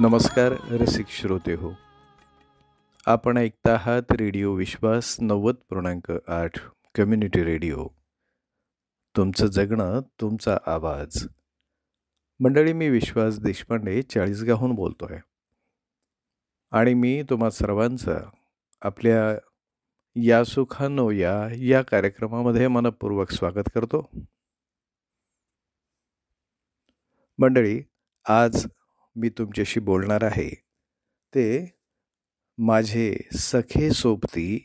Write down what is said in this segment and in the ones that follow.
नमस्कार रसिक श्रोते हो. आपण ऐकता आहात रेडिओ विश्वास 90.8 कम्युनिटी रेडिओ. तुमचं जगणं तुमचा आवाज. मंडळी, मी विश्वास देशपांडे चाळीसगावहून बोलतोय आणि मी तुम्हा सर्वांचं आपल्या या सुखानो या कार्यक्रमामध्ये मनपूर्वक स्वागत करतो. मंडळी, आज मी तुमच्याशी बोलणार आहे ते माझे सखे सोबती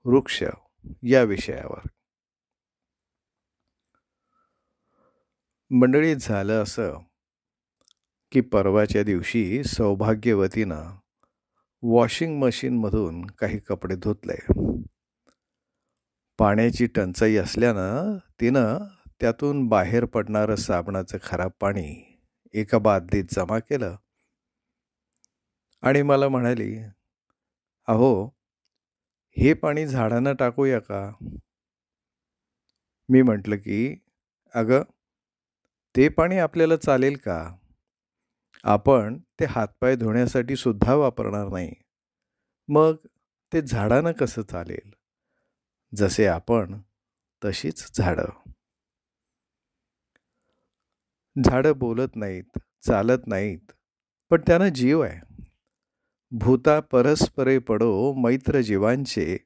वृक्ष या विषयावर. मंडळी, झालं असं की परवाच्या दिवशी सौभाग्यवतीनं वॉशिंग मशीनमधून काही कपडे धुतले. पाण्याची टंचाई असल्यानं तिनं त्यातून बाहेर पडणारं साबणाचं खराब पाणी एका बादलीत जमा केलं आणि मला म्हणाली, अहो, हे पाणी झाडांना टाकूया का? मी म्हटलं की अगं, ते पाणी आपल्याला चालेल का? आपण ते हातपाय धुण्यासाठी सुद्धा वापरणार नाही. मग ते झाडांना कसं चालेल? जसे आपण तशीच झाडं. झाडं बोलत नाहीत, चालत नाहीत, पण त्यांना जीव आहे. भूता परस्परे पडो मैत्र जीवांचे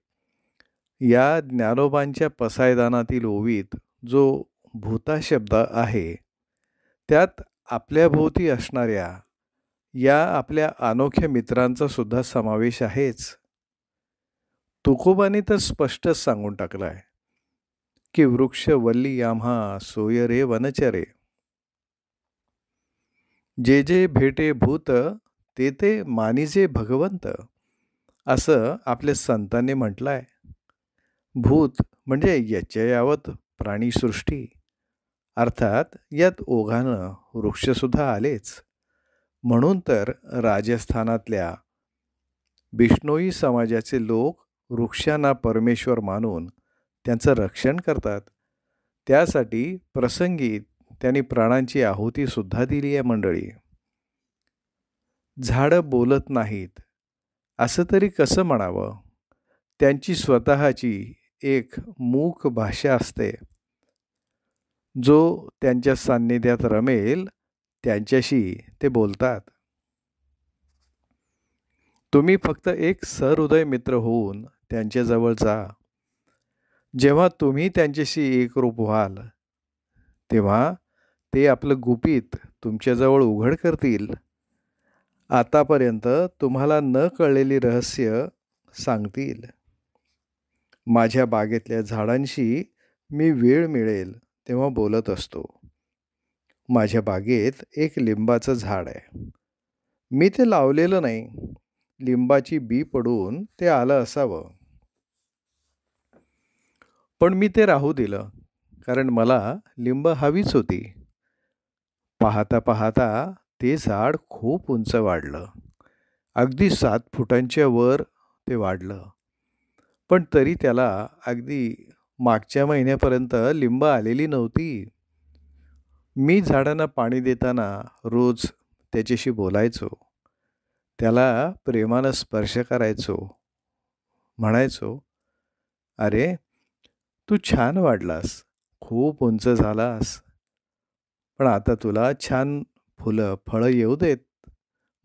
या ज्ञानोबांच्या पसायदानातील ओवीत जो भूता शब्द आहे त्यात आपल्या भोवती असणाऱ्या या आपल्या अनोख्या मित्रांचा सुद्धा समावेश आहेच. तुकोबाने तर स्पष्टच सांगून टाकलं आहे की वृक्ष वल्ली आम्हा सोय रे वनचरे. जे जे भेटे भूत ते ते मानिजे भगवंत, असं आपल्या संतांनी म्हटलं आहे. भूत म्हणजे यच्चयावत प्राणीसृष्टी, अर्थात यात ओघानं वृक्षसुद्धा आलेच. म्हणून तर राजस्थानातल्या बिश्नोई समाजाचे लोक वृक्षांना परमेश्वर मानून त्यांचं रक्षण करतात. त्यासाठी प्रसंगी त्यांनी प्राणांची आहुतीसुद्धा दिली आहे. मंडळी, झाडं बोलत नाहीत असं तरी कसं म्हणावं? त्यांची स्वतःची एक मूक भाषा असते. जो त्यांच्या सान्निध्यात रमेल त्यांच्याशी ते बोलतात. तुम्ही फक्त एक सहृदय मित्र होऊन त्यांच्याजवळ जा. जेव्हा तुम्ही त्यांच्याशी एकरूप व्हाल तेव्हा ते आपलं गुपित तुमच्याजवळ उघड करतील. आतापर्यंत तुम्हाला न कळलेली रहस्य सांगतील. माझ्या बागेतल्या झाडांशी मी वेळ मिळेल तेव्हा बोलत असतो. माझ्या बागेत एक लिंबाचं झाड आहे. मी ते लावलेलं नाही. लिंबाची बी पडून ते आलं असावं, पण मी ते राहू दिलं, कारण मला लिंब हवीच होती. पाहता पाहता ते झाड खूप उंच वाढलं. अगदी 7 फुटांच्या वर ते वाढलं. पण तरी त्याला अगदी मागच्या महिन्यापर्यंत लिंब आलेली नव्हती. मी झाडांना पाणी देताना रोज त्याच्याशी बोलायचो. त्याला प्रेमानं स्पर्श करायचो. म्हणायचो, अरे, तू छान वाढलास, खूप उंच झालास, पण आता तुला छान फुलं फळं येऊ देत.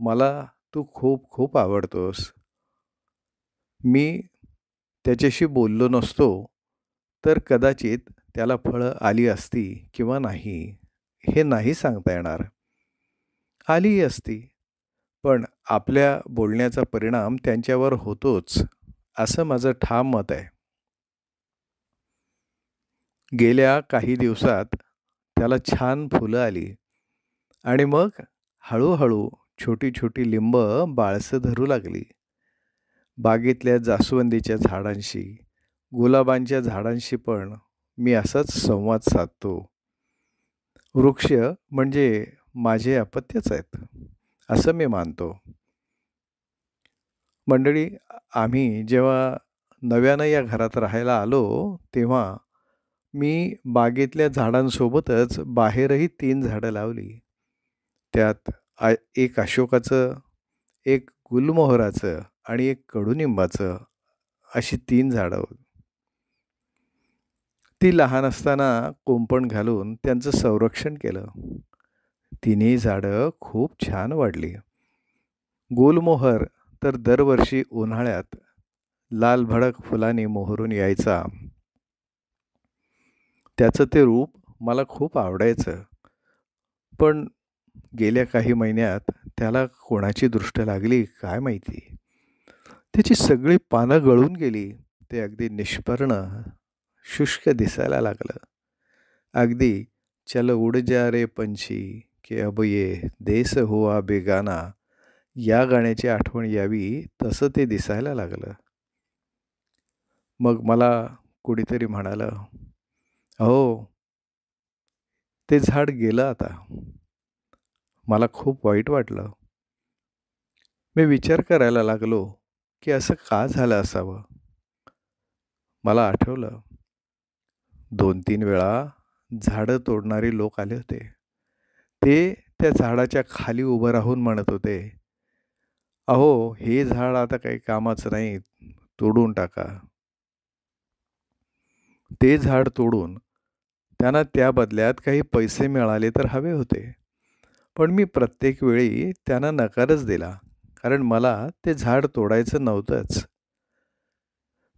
मला तू खूप खूप आवडतोस. मी त्याच्याशी बोललो नसतो तर कदाचित त्याला फळं आली असती किंवा नाही हे नाही सांगता येणार. आलीही असती, पण आपल्या बोलण्याचा परिणाम त्यांच्यावर होतोच, असं माझं ठाम मत आहे. गेल्या काही दिवसात त्याला छान फुलं आली आणि मग हळूहळू छोटी छोटी लिंब बाळसं धरू लागली. बागेतल्या जास्वंदीच्या झाडांशी, गुलाबांच्या झाडांशी पण मी असाच संवाद साधतो. वृक्ष म्हणजे माझे अपत्यच आहेत असं मी मानतो. मंडळी, आम्ही जेव्हा नव्यानं या घरात राहायला आलो तेव्हा मी बागेतल्या झाडांसोबतच बाहेरही 3 झाडं लावली. त्यात एक अशोकाचं, एक गुलमोहराचं आणि एक कडुनिंबाचं, अशी 3 झाडं होती. ती लहान असताना कुंपण घालून त्यांचं संरक्षण केलं. तिन्ही झाडं खूप छान वाढली. गुलमोहर तर दरवर्षी उन्हाळ्यात लाल भडक फुलांनी मोहरून यायचा. त्याचं ते रूप मला खूप आवडायचं. पण गेल्या काही महिन्यात त्याला कोणाची दृष्ट लागली काय माहिती. त्याची सगळी पानं गळून गेली. ते अगदी निष्पर्ण, शुष्क दिसायला लागलं. अगदी "चल उड जा रे पंछी के अब ये देस हुआ बेगाना" या गाण्याची आठवण यावी तसं ते दिसायला लागलं. मग मला कुणीतरी म्हणालं, "अहो, ते झाड गेलं आता." मला खूप वाईट वाटलं. मी विचार करायला लागलो, की असं का झालं असावं? मला आठवलं 2-3 वेळा झाडं तोडणारे लोक आले होते. ते त्या झाडाच्या खाली उभं राहून म्हणत होते, "अहो, हे झाड आता काही कामाचं नाही, तोडून टाका." ते झाड तोडून त्यांना त्या बदल्यात काही पैसे मिळाले तर हवे होते. पण मी प्रत्येक वेळी त्यांना नकारच दिला, कारण मला ते झाड तोडायचं नव्हतंच.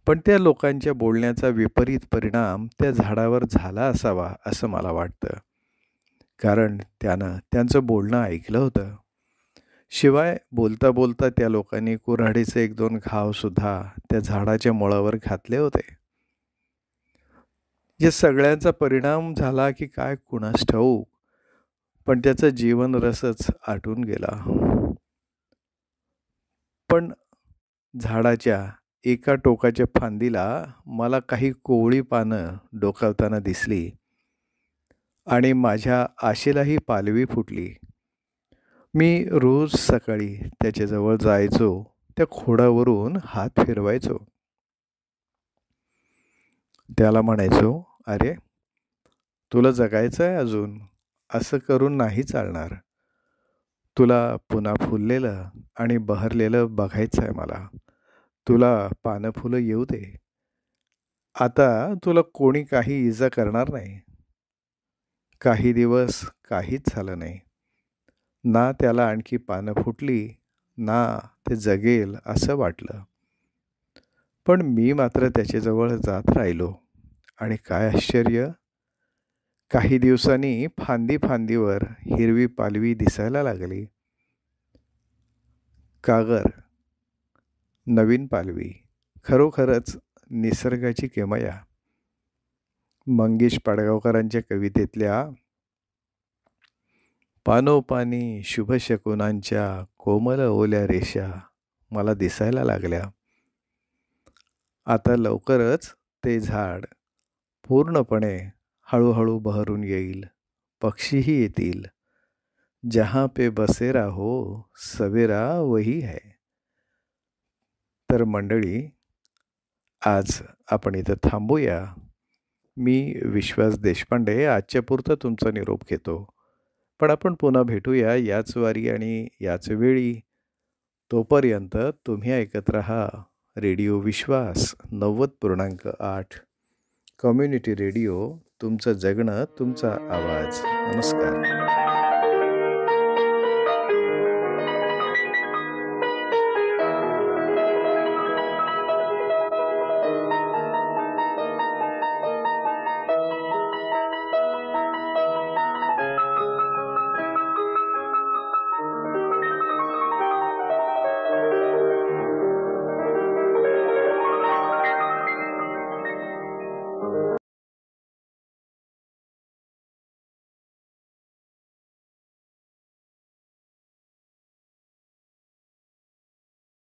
पण त्या लोकांच्या बोलण्याचा विपरीत परिणाम त्या झाडावर झाला असावा असं मला वाटतं. कारण त्यानं त्यांचं बोलणं ऐकलं होतं. शिवाय बोलता बोलता त्या लोकांनी कुऱ्हाडीचे 1-2 घावसुद्धा त्या झाडाच्या मुळावर घातले होते. या सगळ्यांचा परिणाम झाला की काय कुणास ठाऊक, पण त्याचा जीवनरसच आटून गेला. पण झाडाच्या एका टोकाच्या फांदीला मला काही कोवळी पानं डोकावताना दिसली आणि माझ्या आशेलाही पालवी फुटली. मी रोज सकाळी त्याच्याजवळ जायचो, त्या खोडावरून हात फिरवायचो. त्याला म्हणायचो, "अरे, तुला जगायचं आहे अजून, असं करून नाही चालणार. तुला पुन्हा फुललेलं आणि बहरलेलं बघायचं आहे मला. तुला पानं फुलं येऊ दे. आता तुला कोणी काही इजा करणार नाही." काही दिवस काहीच झालं नाही. ना त्याला आणखी पानं फुटली, ना ते जगेल असं वाटलं. पण मी मात्र त्याच्याजवळ जात राहिलो आणि काय आश्चर्य! काही दिवसांनी फांदीवर हिरवी पालवी दिसायला लागली. कागर, नवीन पालवी, खरोखरच निसर्गाची किमया. मंगेश पाडगावकरांच्या कवितेतल्या "पानोपानी शुभशकुनांच्या कोमल ओल्या रेषा" मला दिसायला लागल्या. आता लवकरच ते झाड पूर्णपणे हळूहळू बहरून येईल. पक्षीही येतील. "जहाँ पे बसेरा हो सवेरा वही है." तर मंडळी, आज आपण इथं थांबूया. मी विश्वास देशपांडे आजच्यापुरतं तुमचा निरोप घेतो. पण आपण पुन्हा भेटूया याच वारी आणि याच वेळी. तोपर्यंत तुम्ही ऐकत रहा रेडिओ विश्वास 90.8 कम्युनिटी रेडिओ. तुमचं जगणं, तुमचा आवाज. नमस्कार.